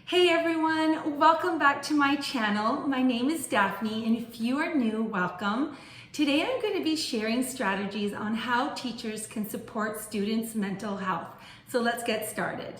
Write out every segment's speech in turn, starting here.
Hey everyone, welcome back to my channel. My name is Daphne, and if you are new, welcome. Today I'm going to be sharing strategies on how teachers can support students' mental health. So let's get started.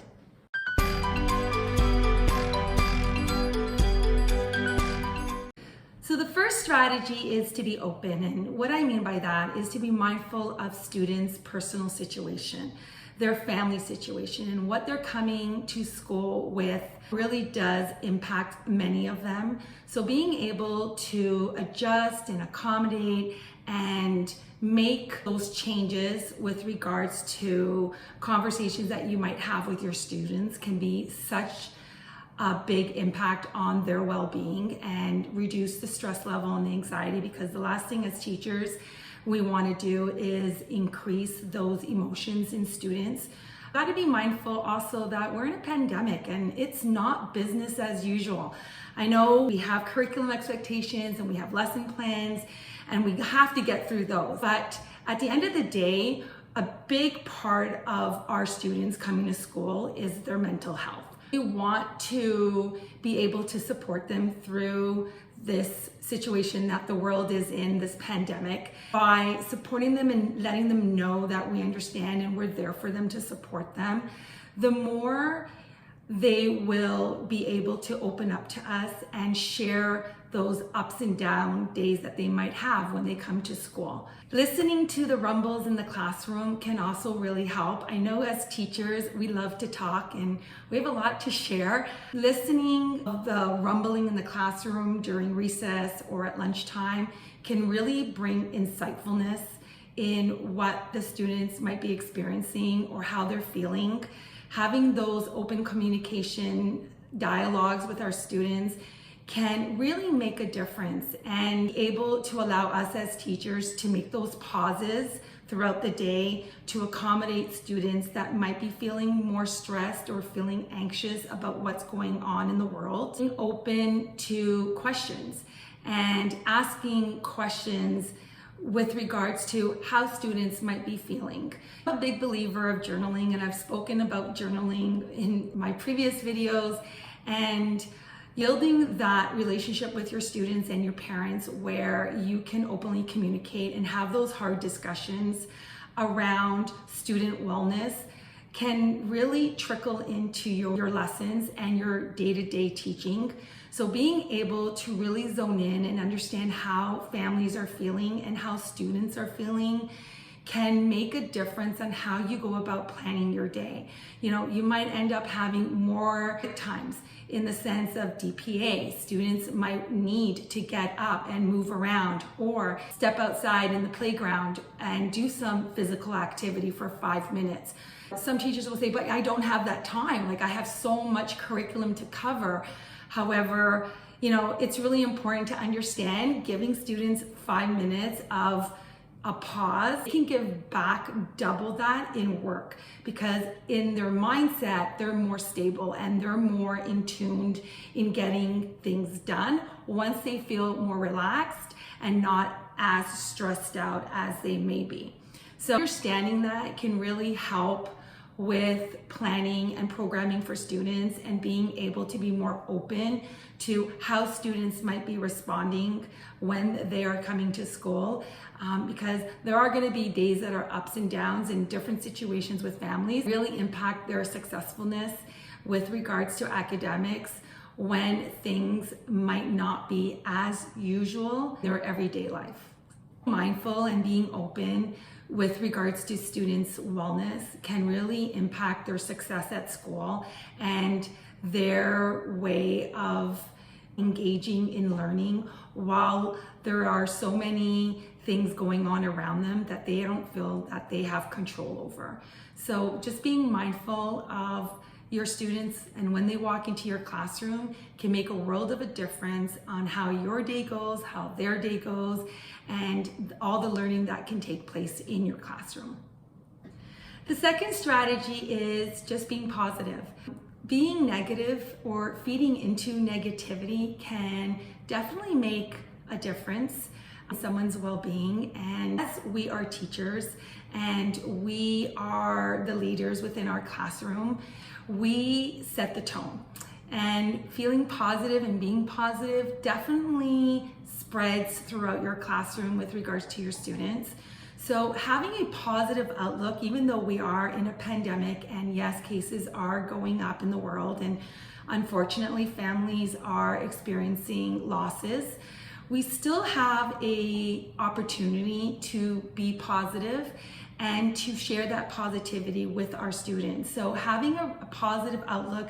So the first strategy is to be open, and what I mean by that is to be mindful of students' personal situation, their family situation, and what they're coming to school with really does impact many of them. So being able to adjust and accommodate and make those changes with regards to conversations that you might have with your students can be such a big impact on their well-being and reduce the stress level and the anxiety, because the last thing as teachers we want to do is increase those emotions in students. Got to be mindful also that we're in a pandemic and it's not business as usual. I know we have curriculum expectations and we have lesson plans and we have to get through those, but at the end of the day, a big part of our students coming to school is their mental health. We want to be able to support them through this situation that the world is in, this pandemic, by supporting them and letting them know that we understand and we're there for them to support them. The more they will be able to open up to us and share those ups and down days that they might have when they come to school. Listening to the rumbles in the classroom can also really help. I know as teachers, we love to talk and we have a lot to share. Listening to the rumbling in the classroom during recess or at lunchtime can really bring insightfulness in what the students might be experiencing or how they're feeling. Having those open communication dialogues with our students can really make a difference and be able to allow us as teachers to make those pauses throughout the day to accommodate students that might be feeling more stressed or feeling anxious about what's going on in the world. Being open to questions and asking questions with regards to how students might be feeling. I'm a big believer of journaling, and I've spoken about journaling in my previous videos, and building that relationship with your students and your parents where you can openly communicate and have those hard discussions around student wellness can really trickle into your lessons and your day-to-day teaching. So being able to really zone in and understand how families are feeling and how students are feeling can make a difference on how you go about planning your day. You know, you might end up having more times in the sense of DPA. Students might need to get up and move around or step outside in the playground and do some physical activity for 5 minutes. Some teachers will say, but I don't have that time. Like, I have so much curriculum to cover. However, you know, it's really important to understand giving students 5 minutes of a pause. They can give back double that in work, because in their mindset, they're more stable and they're more in tuned in getting things done once they feel more relaxed and not as stressed out as they may be. So understanding that can really help with planning and programming for students and being able to be more open to how students might be responding when they are coming to school, because there are going to be days that are ups and downs in different situations with families, really impact their successfulness with regards to academics when things might not be as usual in their everyday life. Mindful and being open with regards to students' wellness can really impact their success at school and their way of engaging in learning, while there are so many things going on around them that they don't feel that they have control over. So just being mindful of your students and when they walk into your classroom can make a world of a difference on how your day goes, how their day goes, and all the learning that can take place in your classroom. The second strategy is just being positive. Being negative or feeding into negativity can definitely make a difference in someone's well-being. And as we are teachers and we are the leaders within our classroom, we set the tone. And feeling positive and being positive definitely spreads throughout your classroom with regards to your students. So having a positive outlook, even though we are in a pandemic and yes, cases are going up in the world and unfortunately families are experiencing losses, we still have a opportunity to be positive and to share that positivity with our students. So having a positive outlook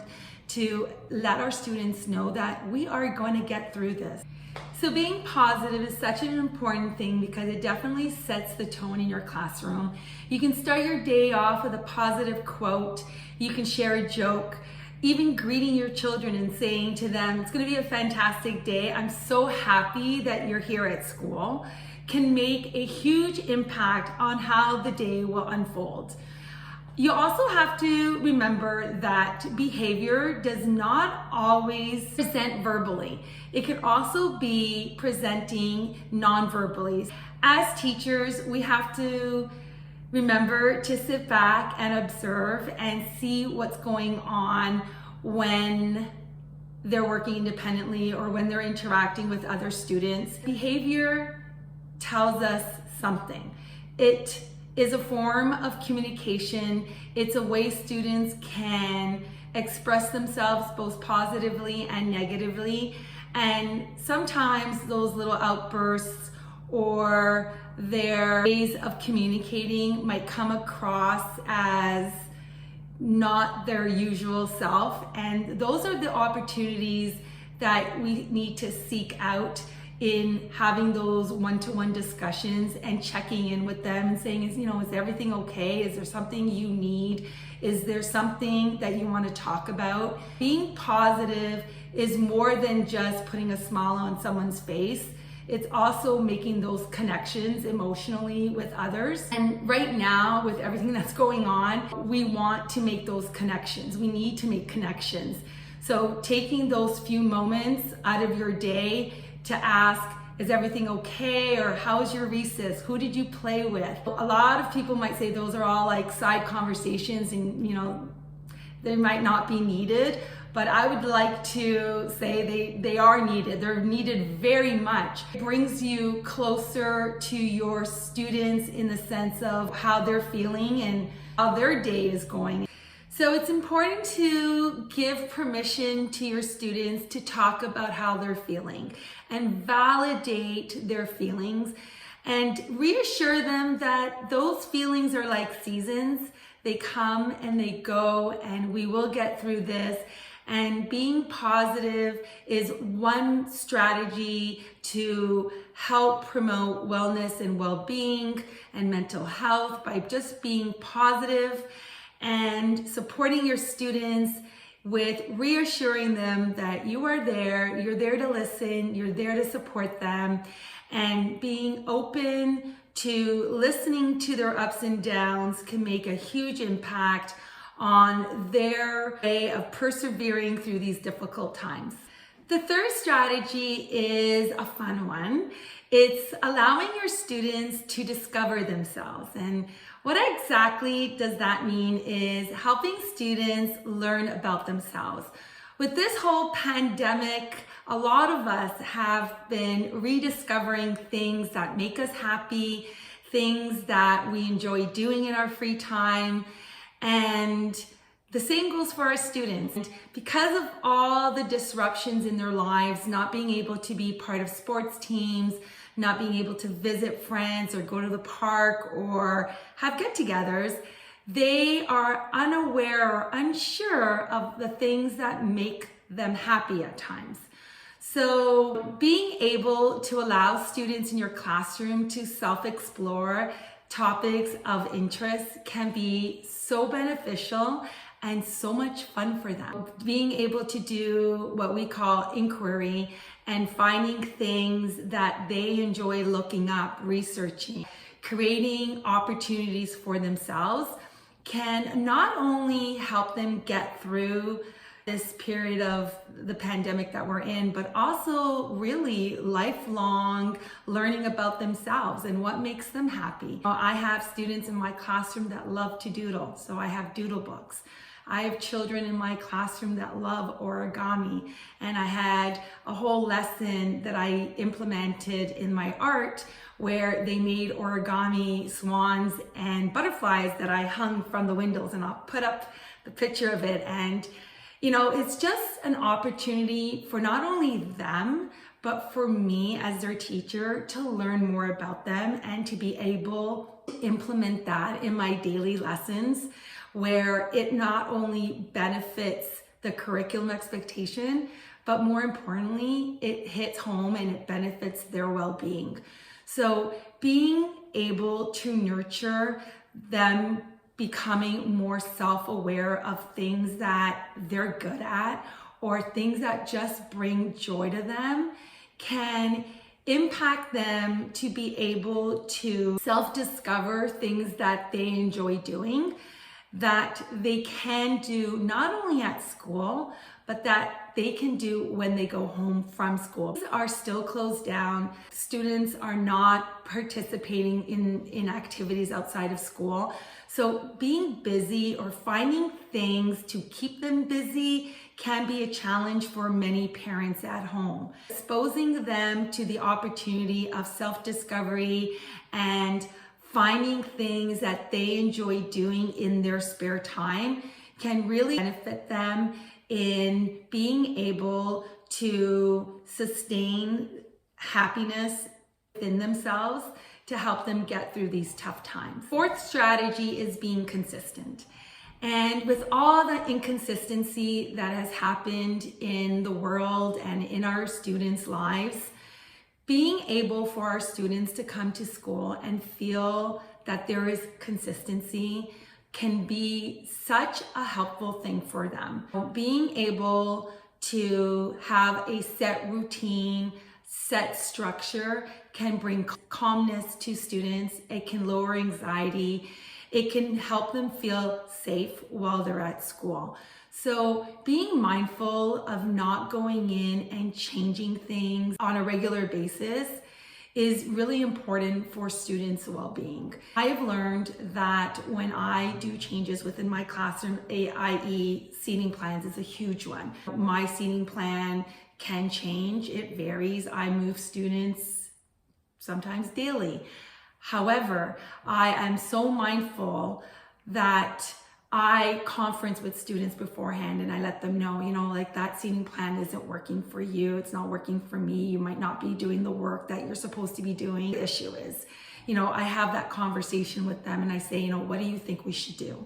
to let our students know that we are going to get through this. So being positive is such an important thing because it definitely sets the tone in your classroom. You can start your day off with a positive quote. You can share a joke, even greeting your children and saying to them, it's going to be a fantastic day. I'm so happy that you're here at school, can make a huge impact on how the day will unfold. You also have to remember that behavior does not always present verbally. It can also be presenting non-verbally. As teachers, we have to remember to sit back and observe and see what's going on when they're working independently or when they're interacting with other students. Behavior tells us something. It is a form of communication. It's a way students can express themselves both positively and negatively. And sometimes those little outbursts or their ways of communicating might come across as not their usual self. And those are the opportunities that we need to seek out in having those one-to-one discussions and checking in with them and saying, is everything okay? Is there something you need? Is there something that you want to talk about? Being positive is more than just putting a smile on someone's face. It's also making those connections emotionally with others. And right now, with everything that's going on, we want to make those connections. We need to make connections. So taking those few moments out of your day to ask, is everything okay? Or how was your recess? Who did you play with? A lot of people might say those are all like side conversations and they might not be needed, but I would like to say they are needed. They're needed very much. It brings you closer to your students in the sense of how they're feeling and how their day is going. So it's important to give permission to your students to talk about how they're feeling and validate their feelings and reassure them that those feelings are like seasons. They come and they go and we will get through this. And being positive is one strategy to help promote wellness and well-being and mental health by just being positive and supporting your students with reassuring them that you are there, you're there to listen, you're there to support them, and being open to listening to their ups and downs can make a huge impact on their way of persevering through these difficult times. The third strategy is a fun one. It's allowing your students to discover themselves. And what exactly does that mean is helping students learn about themselves. With this whole pandemic, a lot of us have been rediscovering things that make us happy, things that we enjoy doing in our free time, and the same goes for our students. And because of all the disruptions in their lives, not being able to be part of sports teams, not being able to visit friends or go to the park or have get-togethers, they are unaware or unsure of the things that make them happy at times. So being able to allow students in your classroom to self-explore topics of interest can be so beneficial and so much fun for them. Being able to do what we call inquiry and finding things that they enjoy looking up, researching, creating opportunities for themselves can not only help them get through this period of the pandemic that we're in, but also really lifelong learning about themselves and what makes them happy. I have students in my classroom that love to doodle, so I have doodle books. I have children in my classroom that love origami, and I had a whole lesson that I implemented in my art where they made origami swans and butterflies that I hung from the windows, and I'll put up the picture of it. And you know, it's just an opportunity for not only them, but for me as their teacher to learn more about them and to be able to implement that in my daily lessons, where it not only benefits the curriculum expectation, but more importantly, it hits home and it benefits their well-being. So being able to nurture them becoming more self-aware of things that they're good at or things that just bring joy to them can impact them to be able to self-discover things that they enjoy doing, that they can do not only at school, but that they can do when they go home from school. These are still closed down. Students are not participating in activities outside of school. So being busy or finding things to keep them busy can be a challenge for many parents at home. Exposing them to the opportunity of self-discovery and finding things that they enjoy doing in their spare time can really benefit them in being able to sustain happiness within themselves to help them get through these tough times. Fourth strategy is being consistent. And with all the inconsistency that has happened in the world and in our students' lives, being able for our students to come to school and feel that there is consistency can be such a helpful thing for them. Being able to have a set routine, set structure can bring calmness to students. It can lower anxiety. It can help them feel safe while they're at school. So being mindful of not going in and changing things on a regular basis is really important for students' well-being. I have learned that when I do changes within my classroom, i.e. seating plans is a huge one. My seating plan can change, it varies. I move students sometimes daily. However, I am so mindful that I conference with students beforehand and I let them know, you know, like that seating plan isn't working for you. It's not working for me. You might not be doing the work that you're supposed to be doing. The issue is, you know, I have that conversation with them and I say, you know, what do you think we should do?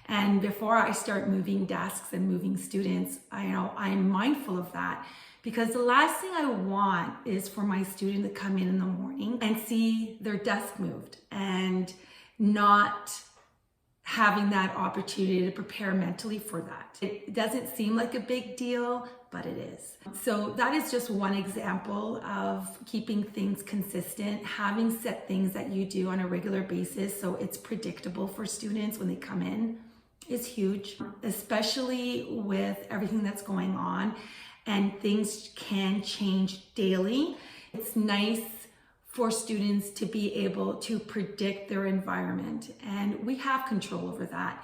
And before I start moving desks and moving students, I'm mindful of that, because the last thing I want is for my student to come in the morning and see their desk moved and not having that opportunity to prepare mentally for that. It doesn't seem like a big deal, but it is. So that is just one example of keeping things consistent, having set things that you do on a regular basis so it's predictable for students when they come in is huge, especially with everything that's going on and things can change daily. It's nice for students to be able to predict their environment, and we have control over that.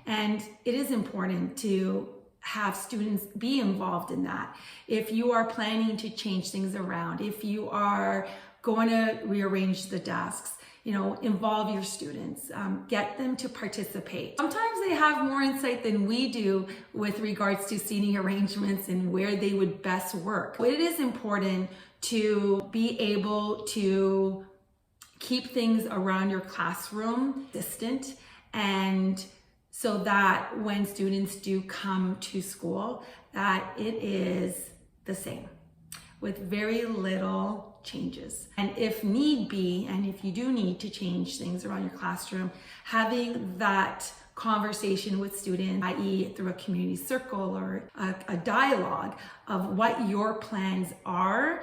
And it is important to have students be involved in that. If you are planning to change things around, if you are going to rearrange the desks, you know, involve your students, get them to participate. Sometimes they have more insight than we do with regards to seating arrangements and where they would best work. It is important to be able to keep things around your classroom distant, and so that when students do come to school, that it is the same with very little changes. And if need be, and if you do need to change things around your classroom, having that conversation with students, i.e. through a community circle or a dialogue of what your plans are,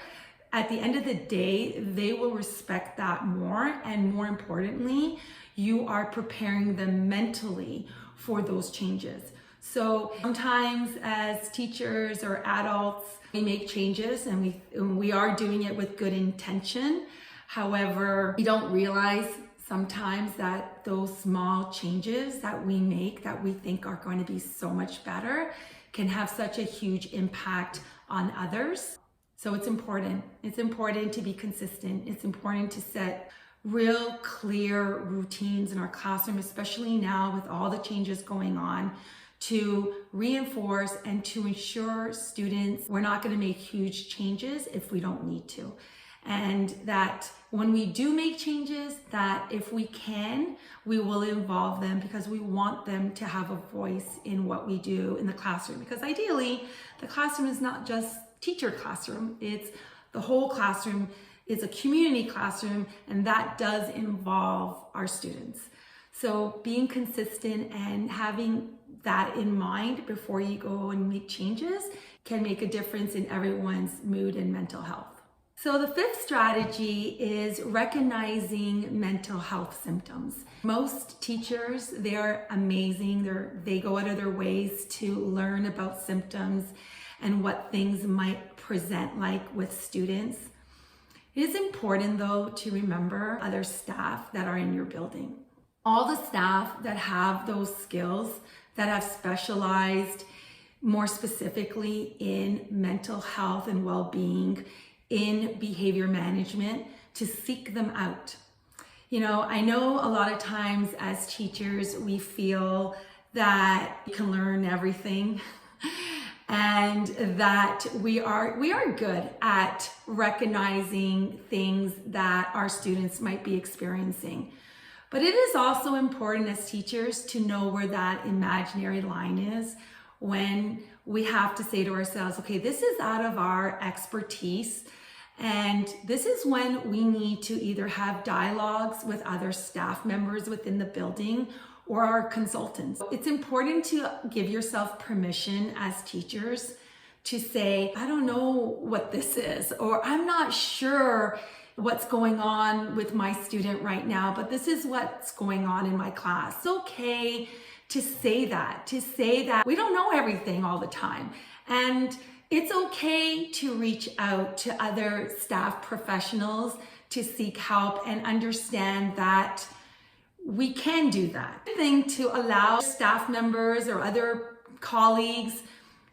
at the end of the day, they will respect that more, and more importantly, you are preparing them mentally for those changes. So sometimes as teachers or adults, we make changes and we are doing it with good intention. However, we don't realize sometimes that those small changes that we make that we think are going to be so much better can have such a huge impact on others. So it's important. It's important to be consistent. It's important to set real clear routines in our classroom, especially now with all the changes going on, to reinforce and to ensure students we're not going to make huge changes if we don't need to. And that when we do make changes, that if we can, we will involve them because we want them to have a voice in what we do in the classroom. Because ideally, the classroom is not just teacher classroom, it's the whole classroom. It's a community classroom, and that does involve our students. So being consistent and having that in mind before you go and make changes can make a difference in everyone's mood and mental health. So the fifth strategy is recognizing mental health symptoms. Most teachers, they're amazing. They go out of their ways to learn about symptoms and what things might present like with students. It is important though to remember other staff that are in your building. All the staff that have those skills, that have specialized more specifically in mental health and well-being, in behavior management, to seek them out. You know, I know a lot of times as teachers, we feel that we can learn everything and that we are good at recognizing things that our students might be experiencing. But it is also important as teachers to know where that imaginary line is when we have to say to ourselves, okay, this is out of our expertise. And this is when we need to either have dialogues with other staff members within the building or our consultants. It's important to give yourself permission as teachers to say, I don't know what this is, or I'm not sure what's going on with my student right now, but this is what's going on in my class. It's okay to say that we don't know everything all the time. And it's okay to reach out to other staff professionals to seek help and understand that we can do that. The thing to allow staff members or other colleagues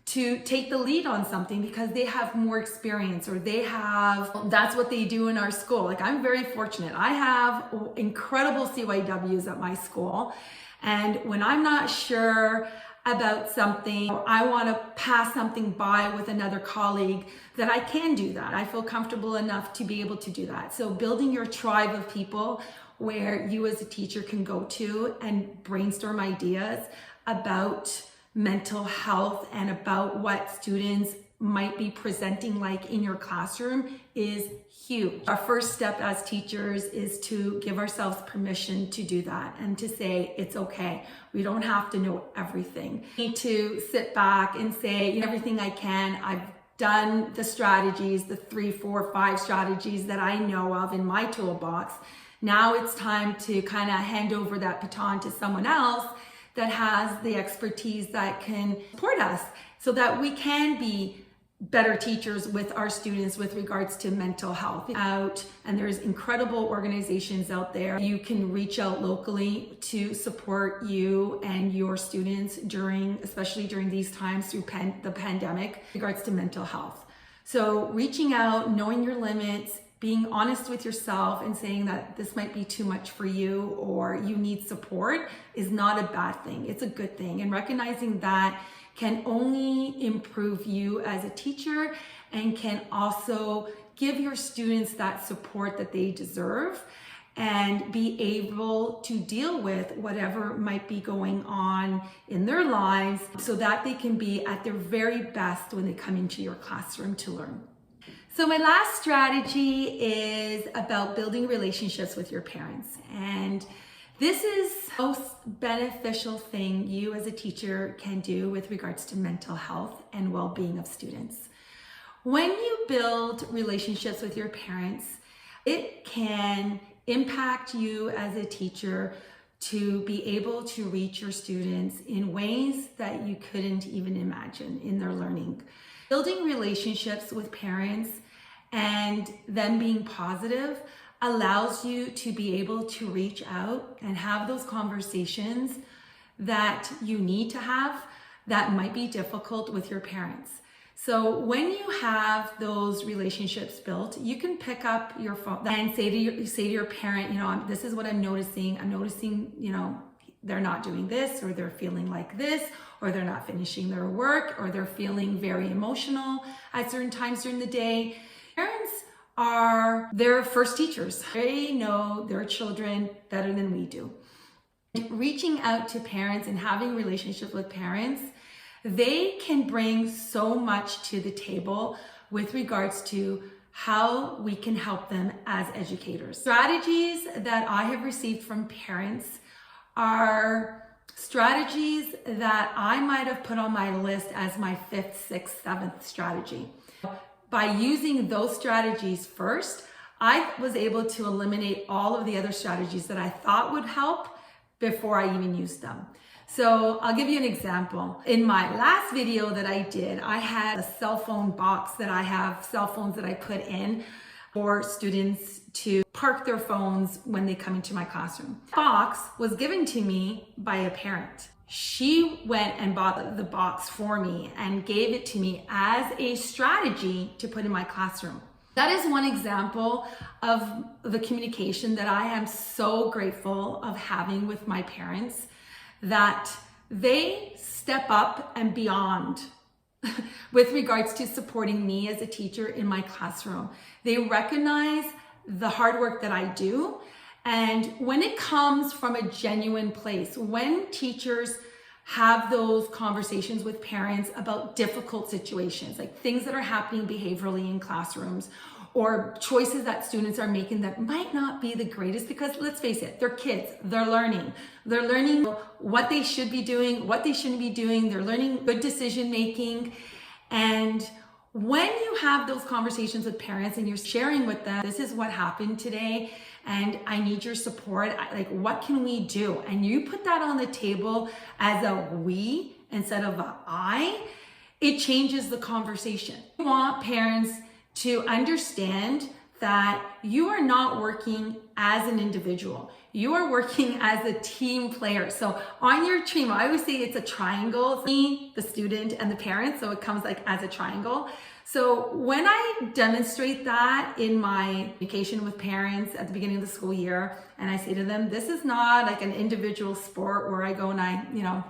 to take the lead on something because they have more experience or that's what they do in our school. Like, I'm very fortunate. I have incredible CYWs at my school. And when I'm not sure about something, or I want to pass something by with another colleague, that I can do that. I feel comfortable enough to be able to do that. So building your tribe of people where you as a teacher can go to and brainstorm ideas about mental health and about what students might be presenting like in your classroom is huge. Our first step as teachers is to give ourselves permission to do that and to say it's okay. We don't have to know everything. We need to sit back and say everything I can. I've done the strategies, the 3, 4, 5 strategies that I know of in my toolbox. Now it's time to kind of hand over that baton to someone else that has the expertise that can support us so that we can be better teachers with our students with regards to mental health. And there's incredible organizations out there. You can reach out locally to support you and your students especially during these times through the pandemic, with regards to mental health. So reaching out, knowing your limits, being honest with yourself and saying that this might be too much for you or you need support is not a bad thing. It's a good thing. And recognizing that can only improve you as a teacher and can also give your students that support that they deserve and be able to deal with whatever might be going on in their lives so that they can be at their very best when they come into your classroom to learn. So my last strategy is about building relationships with your parents. And this is the most beneficial thing you as a teacher can do with regards to mental health and well-being of students. When you build relationships with your parents, it can impact you as a teacher to be able to reach your students in ways that you couldn't even imagine in their learning. Building relationships with parents and them being positive allows you to be able to reach out and have those conversations that you need to have that might be difficult with your parents. So when you have those relationships built, you can pick up your phone and say to your parent, this is what I'm noticing. I'm noticing, they're not doing this, or they're feeling like this, or they're not finishing their work, or they're feeling very emotional at certain times during the day. Parents are their first teachers. They know their children better than we do. Reaching out to parents and having relationships with parents, they can bring so much to the table with regards to how we can help them as educators. Strategies that I have received from parents are strategies that I might have put on my list as my 5th, 6th, 7th strategy. By using those strategies first, I was able to eliminate all of the other strategies that I thought would help before I even used them. So I'll give you an example. In my last video that I did, I had a cell phone box that I have cell phones that I put in for students to park their phones when they come into my classroom. The box was given to me by a parent. She went and bought the box for me and gave it to me as a strategy to put in my classroom. That is one example of the communication that I am so grateful of having with my parents, that they step up and beyond with regards to supporting me as a teacher in my classroom. They recognize the hard work that I do. And when it comes from a genuine place, when teachers have those conversations with parents about difficult situations, like things that are happening behaviorally in classrooms, or choices that students are making that might not be the greatest, because let's face it, they're kids, they're learning what they should be doing, what they shouldn't be doing, they're learning good decision making. And when you have those conversations with parents and you're sharing with them, this is what happened today, and I need your support, like what can we do? And you put that on the table as a we instead of a I, it changes the conversation. You want parents to understand that you are not working as an individual. You are working as a team player. So on your team, I always say it's a triangle, me, the student, and the parent. So it comes like as a triangle. So when I demonstrate that in my communication with parents at the beginning of the school year, and I say to them, this is not like an individual sport where I go and I,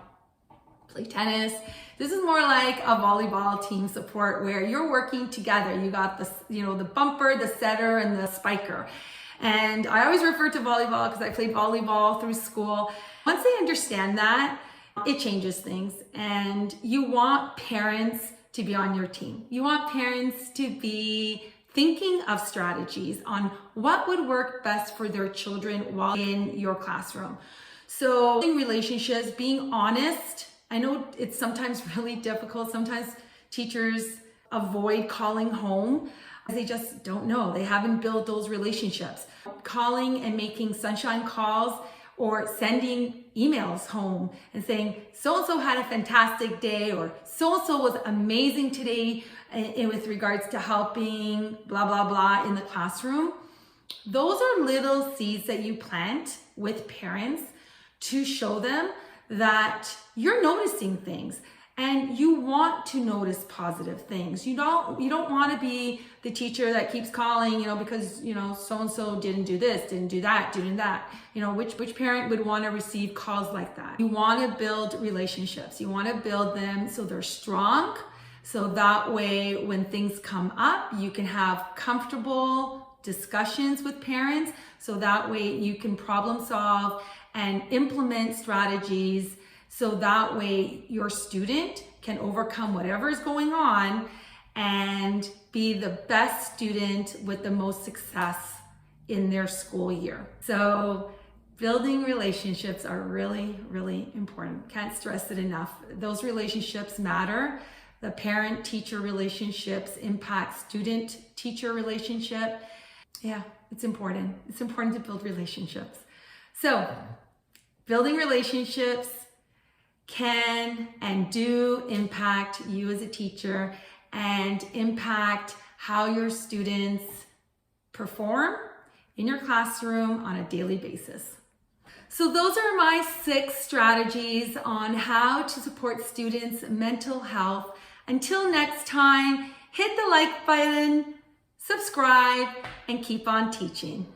play tennis. This is more like a volleyball team support where you're working together. You got the, the bumper, the setter, and the spiker. And I always refer to volleyball because I played volleyball through school. Once they understand that, it changes things. And you want parents to be on your team. You want parents to be thinking of strategies on what would work best for their children while in your classroom. So in relationships, being honest. I know it's sometimes really difficult. Sometimes teachers avoid calling home. They just don't know. They haven't built those relationships. Calling and making sunshine calls or sending emails home and saying, so-and-so had a fantastic day, or so-and-so was amazing today with regards to helping blah, blah, blah in the classroom. Those are little seeds that you plant with parents to show them that you're noticing things and you want to notice positive things. You don't want to be the teacher that keeps calling, because, so-and-so didn't do this, didn't do that, didn't that. Which parent would want to receive calls like that? You want to build relationships. You want to build them so they're strong. So that way, when things come up, you can have comfortable discussions with parents. So that way you can problem solve and implement strategies, so that way your student can overcome whatever is going on and be the best student with the most success in their school year. So building relationships are really, really important. Can't stress it enough. Those relationships matter. The parent-teacher relationships impact student-teacher relationship. Yeah, it's important. It's important to build relationships. So building relationships can and do impact you as a teacher and impact how your students perform in your classroom on a daily basis. So those are my 6 strategies on how to support students' mental health. Until next time, hit the like button, subscribe, and keep on teaching.